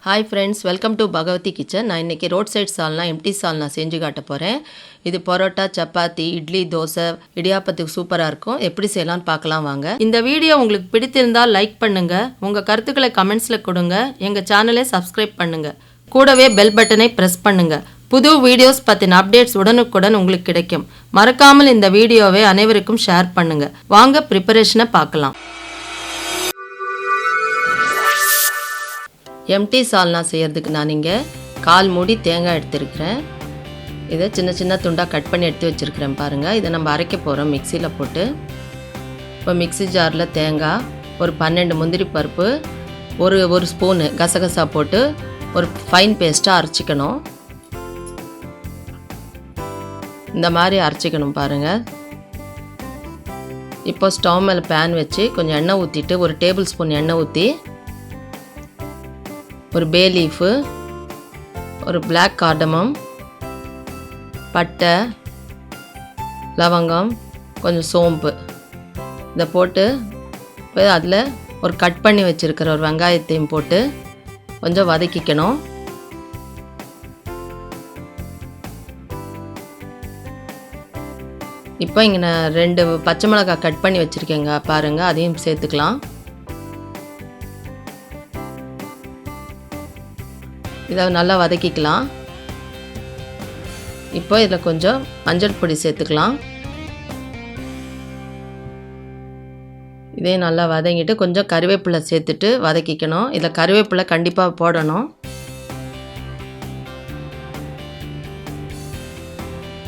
Hi friends, welcome to Bhagavati Kitchen. நான் இன்னைக்கு Roadside Salna, empty Salna செஞ்சு காட்ட போறேன். இது பரோட்டா, சப்பாத்தி, இட்லி, தோசை, இடியாப்பத்துக்கு சூப்பரா இருக்கும். எப்படி செய்யலாம்னு பார்க்கலாம் வாங்க. இந்த வீடியோ உங்களுக்கு பிடித்திருந்தால் லைக் பண்ணுங்க. உங்க கருத்துக்களை கமெண்ட்ஸ்ல கொடுங்க. எங்க சேனலை சப்ஸ்கிரைப் பண்ணுங்க. கூடவே பெல் பட்டனை பிரஸ் பண்ணுங்க. புது வீடியோஸ் பத்தின அப்டேட்ஸ் உடனுக்குடன் உங்களுக்கு கிடைக்கும். மறக்காமல் இந்த வீடியோவை அனைவருக்கும் ஷேர் பண்ணுங்க. வாங்க ப்ரிப்பரேஷனை பார்க்கலாம். எம்டி சால்னா செய்கிறதுக்கு நான் இங்கே 1/4 மூடி தேங்காய் எடுத்துருக்கிறேன். இதை சின்ன சின்ன துண்டாக கட் பண்ணி எடுத்து வச்சுருக்கிறேன் பாருங்கள். இதை நம்ம அரைக்க போகிறோம் மிக்சியில் போட்டு. இப்போ மிக்சி ஜாரில் தேங்காய், ஒரு 12 முந்திரி பருப்பு, ஒரு ஸ்பூனு கசகசா போட்டு ஒரு ஃபைன் பேஸ்ட்டாக அரைச்சிக்கணும். இந்த மாதிரி அரைச்சிக்கணும் பாருங்கள். இப்போ ஸ்டவ் மேலே பேன் வச்சு கொஞ்சம் எண்ணெய் ஊற்றிட்டு ஒரு டேபிள் ஸ்பூன் எண்ணெய் ஊற்றி ஒரு பே லீஃபு, ஒரு பிளாக் கார்டமம், பட்டை, லவங்கம், கொஞ்சம் சோம்பு இதை போட்டு இப்போ அதில் ஒரு கட் பண்ணி வச்சுருக்கிற ஒரு வெங்காயத்தையும் போட்டு கொஞ்சம் வதக்கிக்கணும். இப்போ இங்கே நான் 2 பச்சை மிளகாய் கட் பண்ணி வச்சுருக்கேங்க பாருங்கள், அதையும் சேர்த்துக்கலாம். இதை நல்லா வதக்கிக்கலாம். இப்போ இதில் கொஞ்சம் மஞ்சள் பொடி சேர்த்துக்கலாம். இதே நல்லா வதங்கிட்டு கொஞ்சம் கருவேப்பிலை சேர்த்துட்டு வதக்கிக்கணும். இதில் கருவேப்பிலை கண்டிப்பாக போடணும்.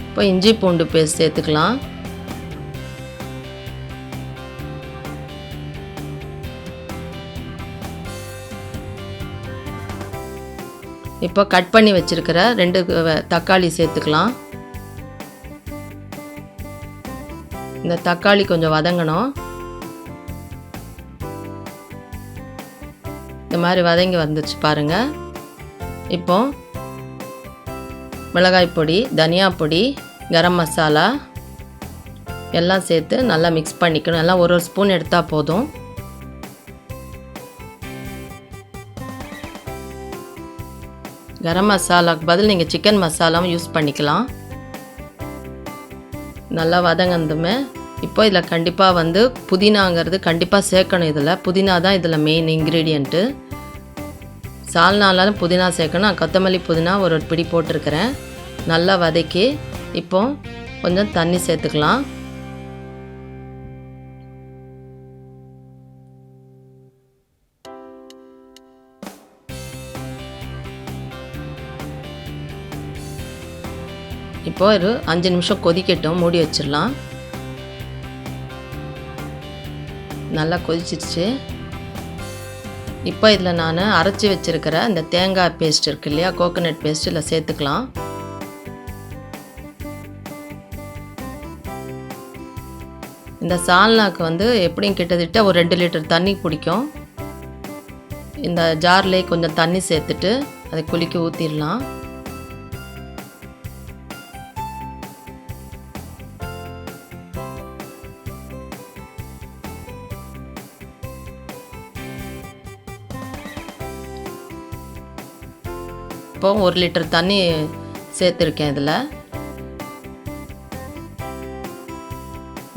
இப்போ இஞ்சி பூண்டு பேஸ்ட் சேர்த்துக்கலாம். இப்போ கட் பண்ணி வச்சுருக்கிற 2 தக்காளி சேர்த்துக்கலாம். இந்த தக்காளி கொஞ்சம் வதங்கணும். இந்த மாதிரி வதங்கி வந்துச்சு பாருங்கள். இப்போ மிளகாய் பொடி, தனியா பொடி, கரம் மசாலா எல்லாம் சேர்த்து நல்லா மிக்ஸ் பண்ணிக்கணும். எல்லாம் ஒரு ஸ்பூன் எடுத்தால் போதும். கரம் மசாலாவுக்கு பதில் நீங்கள் சிக்கன் மசாலாவும் யூஸ் பண்ணிக்கலாம். நல்லா வதங்கந்துமே இப்போ இதில் கண்டிப்பாக புதினாங்கிறது கண்டிப்பாக சேர்க்கணும். புதினா தான் இதில் மெயின் இன்க்ரீடியண்ட்டு. சால்னாலும் புதினா சேர்க்கணும். கொத்தமல்லி புதினா ஒரு பிடி போட்டிருக்கிறேன். நல்லா வதக்கி இப்போ கொஞ்சம் தண்ணி சேர்த்துக்கலாம். இப்போ ஒரு 5 நிமிஷம் கொதிக்கட்டும், மூடி வச்சிடலாம். நல்லா கொதிச்சிருச்சு. இப்போ இதில் நான் அரைச்சி வச்சுருக்கிற இந்த தேங்காய் பேஸ்ட் இருக்கு இல்லையா, கோகோனட் பேஸ்ட் இதில் சேர்த்துக்கலாம். இந்த சால்னாக்கு எப்படியும் கிட்டத்தட்ட ஒரு 2 லிட்டர் தண்ணி பிடிக்கும். இந்த ஜார்லேயே கொஞ்சம் தண்ணி சேர்த்துட்டு அதை குலுக்கி ஊற்றிடலாம். இப்போ 1 லிட்டர் தண்ணி சேர்த்துருக்கேன். இதில்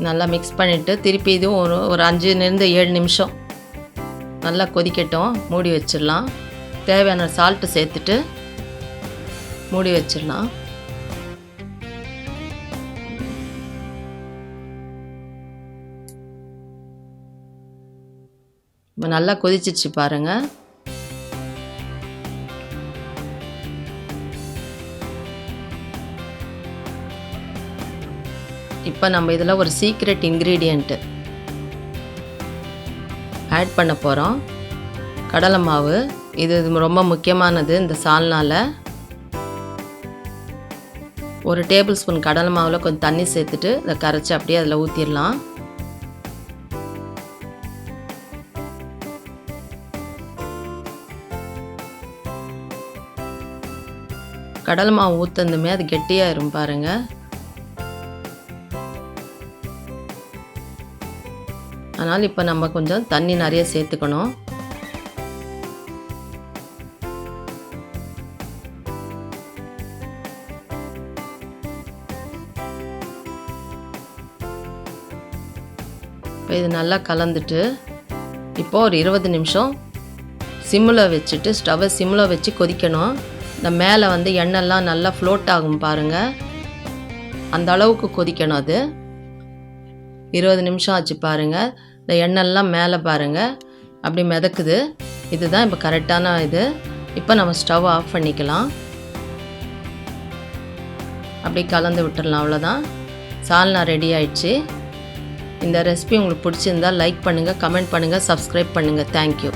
நல்லா மிக்ஸ் பண்ணிவிட்டு திருப்பி இதுவும் ஒரு 5-7 நிமிஷம் நல்லா கொதிக்கட்டும், மூடி வச்சிடலாம். தேவையான சால்ட்டு சேர்த்துட்டு மூடி வச்சிடலாம். இப்போ நல்லா கொதிச்சிச்சு பாருங்கள். இப்போ நம்ம இதில் ஒரு சீக்ரெட் இன்க்ரீடியண்ட்டு ஆட் பண்ண போகிறோம். கடலை மாவு. இது ரொம்ப முக்கியமானது இந்த சால்னாவில். ஒரு டேபிள் ஸ்பூன் கடலை மாவில் கொஞ்சம் தண்ணி சேர்த்துட்டு இதை கரைச்சி அப்படியே அதில் ஊற்றிடலாம். கடலை மாவு ஊற்றுனதுமே அது கெட்டியாயிரும் பாருங்கள். அதனால் இப்போ நம்ம கொஞ்சம் தண்ணி நிறைய சேர்த்துக்கணும். இப்போ இது நல்லா கலந்துட்டு இப்போது ஒரு 20 நிமிஷம் சிம்மில் வச்சுட்டு ஸ்டவ்வை சிம்மில் வச்சு கொதிக்கணும். இந்த மேலே வந்து எண்ணெய்லாம் நல்லா ஃப்ளோட் ஆகும் பாருங்கள், அந்த அளவுக்கு கொதிக்கணும். அது 20 நிமிஷம் ஆச்சு பாருங்கள். இந்த எண்ணெய்லாம் மேலே பாருங்கள் அப்படி மிதக்குது. இதுதான் இப்போ கரெக்டான இது. இப்போ நம்ம ஸ்டவ் ஆஃப் பண்ணிக்கலாம். அப்படி கலந்து விட்டுடலாம். அவ்வளோதான், சால்னா ரெடி ஆயிடுச்சு. இந்த ரெசிபி உங்களுக்கு பிடிச்சிருந்தால் லைக் பண்ணுங்கள், கமெண்ட் பண்ணுங்கள், சப்ஸ்கிரைப் பண்ணுங்கள். தேங்க்யூ.